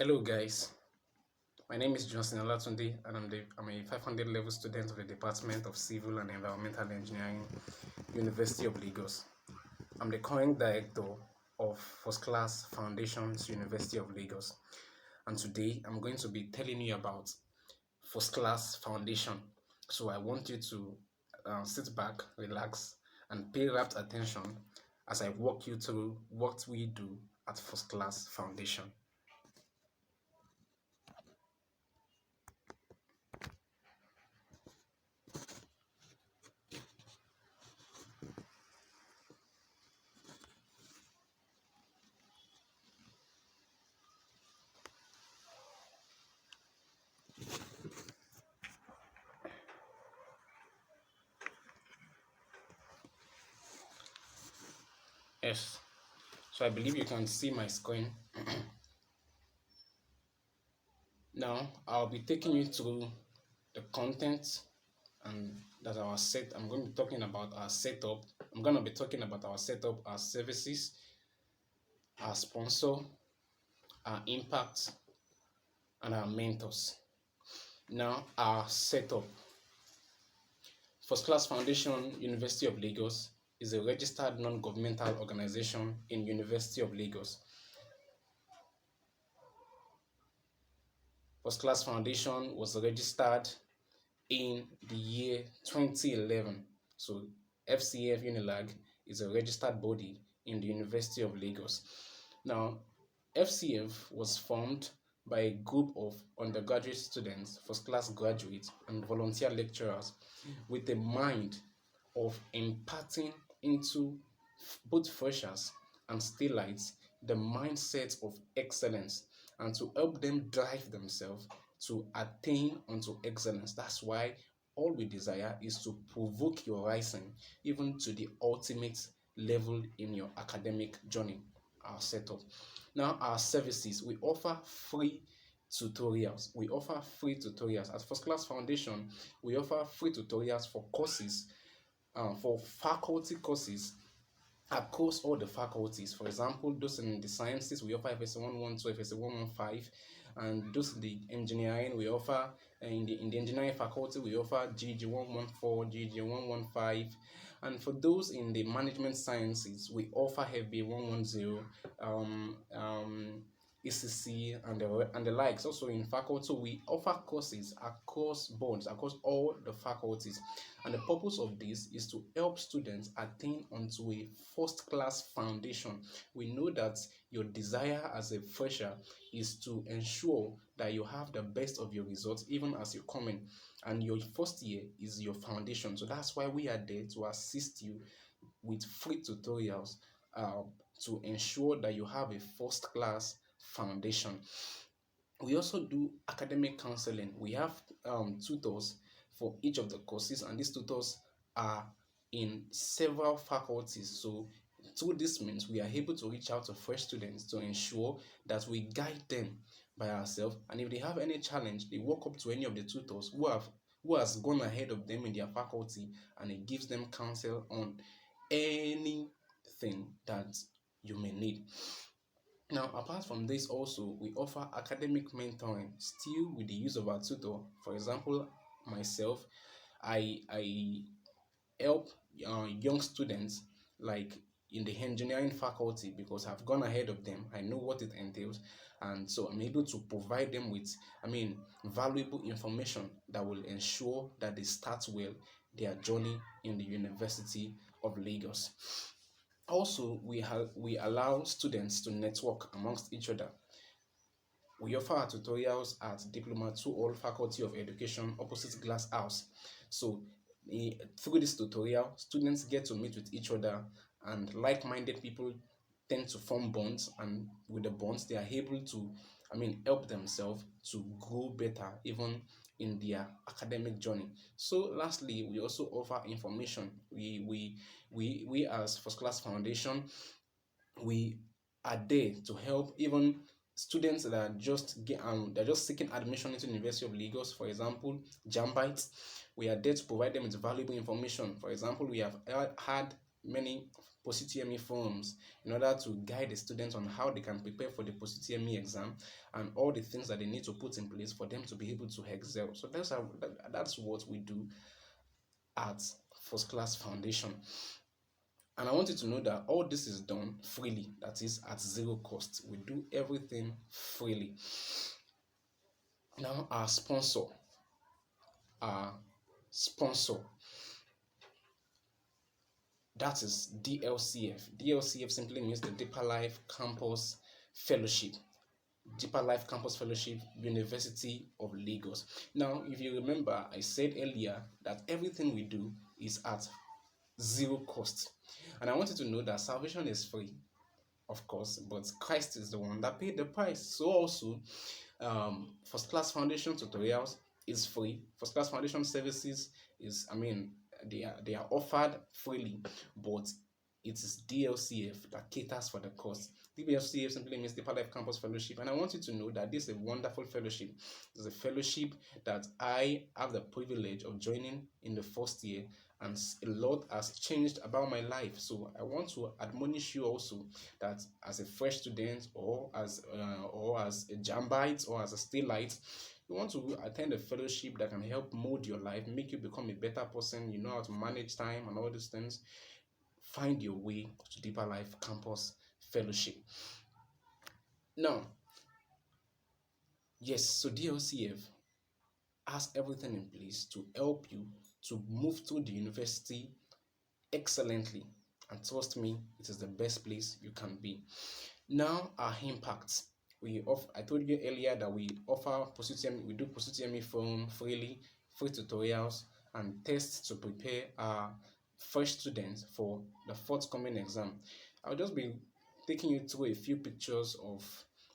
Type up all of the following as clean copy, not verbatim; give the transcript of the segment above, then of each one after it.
Hello guys, my name is Johnson Olatunde and I'm a 500 level student of the Department of Civil and Environmental Engineering, University of Lagos. I'm the current director of First Class Foundations, University of Lagos, and today I'm going to be telling you about First Class Foundation. So I want you to sit back, relax, and pay rapt attention as I walk you through what we do at First Class Foundation. Yes, so I believe you can see my screen. Now I'll be taking you through the content and that our set. I'm going to be talking about our setup. I'm going to be talking about our setup, our services, our sponsor, our impact, and our mentors. Now our setup. First Class Foundation, University of Lagos is a registered non-governmental organization in University of Lagos. First Class Foundation was registered in the year 2011. So FCF UNILAG is a registered body in the University of Lagos. Now, FCF was formed by a group of undergraduate students, first class graduates, and volunteer lecturers with the mind of imparting into both freshers and staylights the mindset of excellence and to help them drive themselves to attain unto excellence. That's why all we desire is to provoke your rising even to the ultimate level in your academic journey. Our setup. Now, our services, we offer free tutorials. We offer free tutorials. At First Class Foundation, we offer free tutorials for courses, for faculty courses across all the faculties. For example, those in the sciences, we offer FSC 112, FSC 115, and those in the engineering, we offer in the engineering faculty, we offer GG 114, GG 115, and for those in the management sciences, we offer FB 110, ECC, and the likes. Also in faculty, we offer courses across boards, across all the faculties, and the purpose of this is to help students attain onto a first-class foundation. We know that your desire as a fresher is to ensure that you have the best of your results even as you come in, and your first year is your foundation. So that's why we are there to assist you with free tutorials to ensure that you have a first-class foundation. We also do academic counseling. We have tutors for each of the courses, and these tutors are in several faculties. So through this means we are able to reach out to fresh students to ensure that we guide them by ourselves, and if they have any challenge, they walk up to any of the tutors who has gone ahead of them in their faculty, and it gives them counsel on anything that you may need. Now, apart from this, also we offer academic mentoring, still with the use of our tutor. For example, myself, I help young students like in the engineering faculty because I've gone ahead of them. I know what it entails, and so I'm able to provide them with, valuable information that will ensure that they start well their journey in the University of Lagos. Also, we allow students to network amongst each other. We offer our tutorials at Diploma 2 All Faculty of Education opposite Glass House. So through this tutorial, students get to meet with each other, and like-minded people tend to form bonds, and with the bonds they are able to help themselves to grow better even in their academic journey. So lastly, we also offer information. We as First Class Foundation, we are there to help even students that are just seeking admission into the University of Lagos. For example, Jambites, we are there to provide them with valuable information. For example, we have had many post-UTME forums in order to guide the students on how they can prepare for the post-UTME exam and all the things that they need to put in place for them to be able to excel. So that's what we do at First Class Foundation. And I want you to know that all this is done freely, that is at zero cost. We do everything freely. Now our sponsor, that is DLCF. DLCF simply means the Deeper Life Campus Fellowship. Deeper Life Campus Fellowship, University of Lagos. Now, if you remember, I said earlier that everything we do is at zero cost. And I want you to know that salvation is free, of course, but Christ is the one that paid the price. So also, First Class Foundation tutorials is free. First Class Foundation services is, they are offered freely, but it is DLCF that caters for the cost. DLCF simply means Deeper Life Campus Fellowship, and I want you to know that this is a wonderful fellowship. It's a fellowship that I have the privilege of joining in the first year, and a lot has changed about my life. So I want to admonish you also that as a fresh student, or as a Jambite, or as a Staylight, you want to attend a fellowship that can help mold your life, make you become a better person. You know how to manage time and all these things. Find your way to Deeper Life Campus Fellowship. Now, yes, so DLCF has everything in place to help you to move through the university excellently, and trust me, it is the best place you can be. Now, our impact. I told you earlier that we offer we do post-UTME forum freely, free tutorials and tests to prepare our fresh students for the forthcoming exam. I'll just be taking you through a few pictures of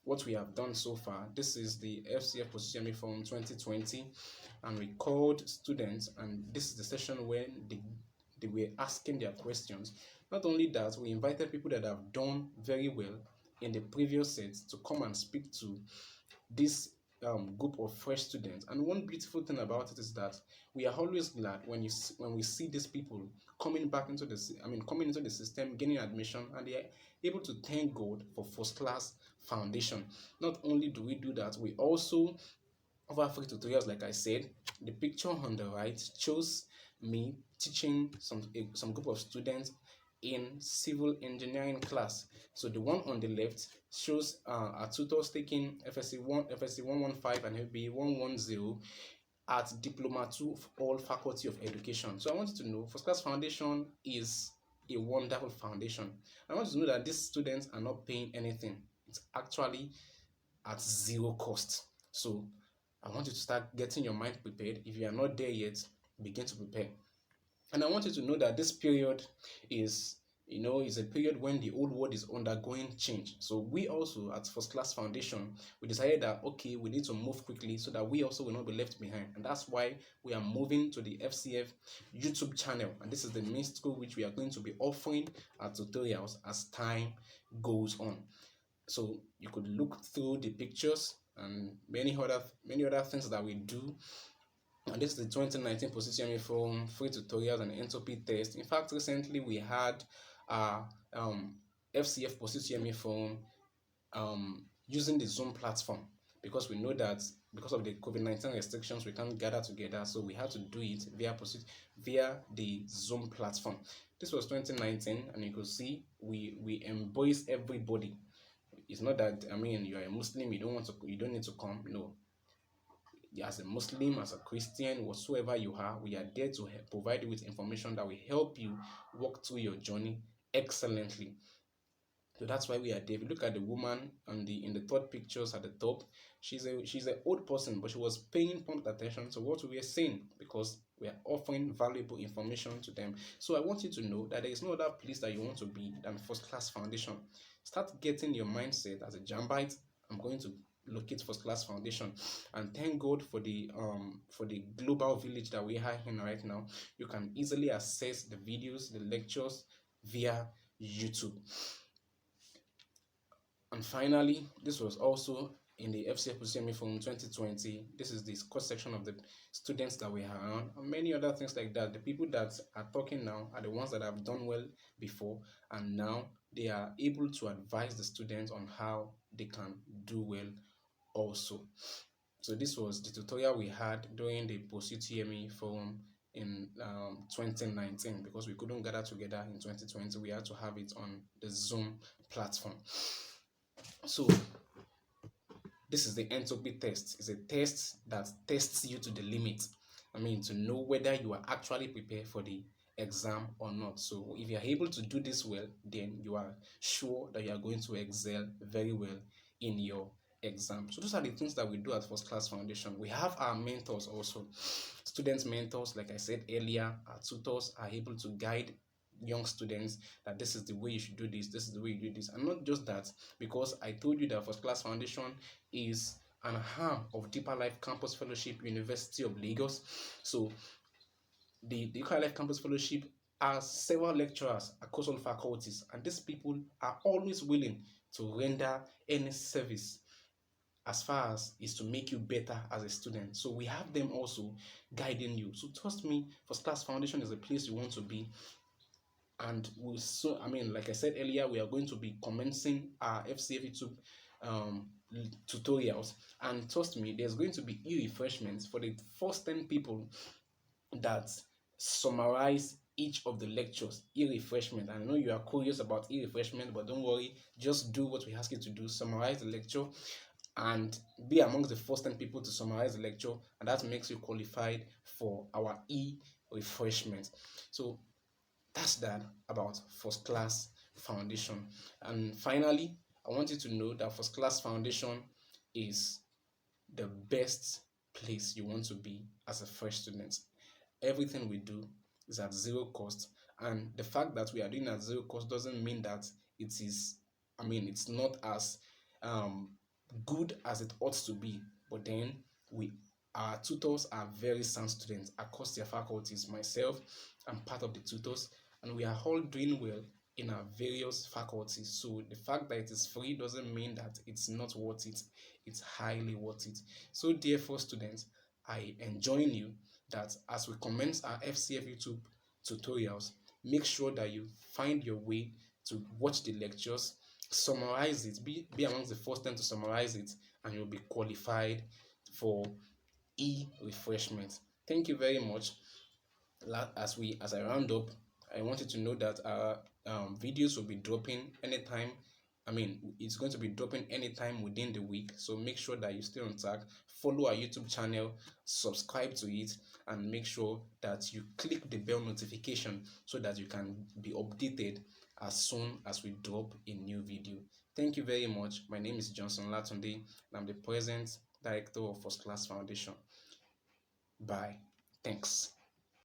what we have done so far. This is the FCF post-UTME forum 2020, and we called students, and this is the session when they were asking their questions. Not only that, we invited people that have done very well in the previous sets to come and speak to this group of fresh students. And one beautiful thing about it is that we are always glad when we see these people coming into the system, gaining admission, and they are able to thank God for First Class Foundation. Not only do we do that, we also offer free tutorials. Like I said, the picture on the right shows me teaching some group of students in civil engineering class. So the one on the left shows our tutors taking FSC 115 and FB 110 at Diploma 2 of all Faculty of Education. So I want you to know First Class Foundation is a wonderful foundation. I want you to know that these students are not paying anything. It's actually at zero cost. So I want you to start getting your mind prepared. If you are not there yet, begin to prepare. And I want you to know that this period is a period when the old world is undergoing change. So we also at First Class Foundation, we decided that, okay, we need to move quickly so that we also will not be left behind. And that's why we are moving to the FCF YouTube channel. And this is the main school which we are going to be offering our tutorials as time goes on. So you could look through the pictures and many other things that we do. And this is the 2019 post-UTME forum, free tutorials and entropy test. In fact, recently we had our FCF post-UTME forum using the Zoom platform, because we know that because of the COVID-19 restrictions we can't gather together, so we had to do it via the Zoom platform. This was 2019, and you could see we embrace everybody. It's not that you are a Muslim, you don't need to come. No, as a Muslim, as a Christian, whatsoever you are, we are there to provide you with information that will help you walk through your journey excellently. So that's why we are there. If you look at the woman in the third pictures at the top, she's an old person, but she was paying prompt attention to what we were saying, because we are offering valuable information to them. So I want you to know that there is no other place that you want to be than First Class Foundation. Start getting your mindset as a Jambite. I'm going to locate First Class Foundation, and thank God for the global village that we are in right now. You can easily access the videos, the lectures via YouTube. And finally, this was also in the FCF UCME Forum 2020. This is the cross section of the students that we have around, and many other things like that. The people that are talking now are the ones that have done well before, and now they are able to advise the students on how they can do well also. So this was the tutorial we had during the post UTME forum in 2019, because we couldn't gather together in 2020. We had to have it on the Zoom platform. So this is the entropy test. It's a test that tests you to the limit. I mean, to know whether you are actually prepared for the exam or not. So if you are able to do this well, then you are sure that you are going to excel very well in your exam. So those are the things that we do at First Class Foundation. We have our mentors also. Students mentors, like I said earlier, our tutors are able to guide young students that this is the way you should do this, this is the way you do this. And not just that, because I told you that First Class Foundation is an arm of Deeper Life Campus Fellowship, University of Lagos. So the Deeper Life Campus Fellowship has several lecturers across all faculties, and these people are always willing to render any service as far as is to make you better as a student. So we have them also guiding you. So trust me, First Class Foundation is a place you want to be. And we'll so I mean, like I said earlier, we are going to be commencing our FCF YouTube tutorials, and trust me, there's going to be e-refreshments for the first 10 people that summarize each of the lectures. E-refreshment. I know you are curious about e-refreshment, but don't worry, just do what we ask you to do. Summarize the lecture and be amongst the first 10 people to summarize the lecture, and that makes you qualified for our e-refreshment. So that's that about First Class Foundation. And finally, I want you to know that First Class Foundation is the best place you want to be as a fresh student. Everything we do is at zero cost, and the fact that we are doing at zero cost doesn't mean that it is, it's not as good as it ought to be. But then our tutors are very sound students across their faculties. Myself, I'm part of the tutors, and we are all doing well in our various faculties. So the fact that it is free doesn't mean that it's not worth it. It's highly worth it. So therefore, students, I enjoin you that as we commence our FCF YouTube tutorials, make sure that you find your way to watch the lectures, summarize it, be amongst the first 10 to summarize it, and you'll be qualified for e-refreshment. Thank you very much. As I round up, I wanted to know that our videos will be dropping anytime. It's going to be dropping anytime within the week. So make sure that you stay on track. Follow our YouTube channel, subscribe to it, and make sure that you click the bell notification so that you can be updated as soon as we drop a new video. Thank you very much. My name is Johnson Latunde, and I'm the President Director of First Class Foundation. Bye. Thanks.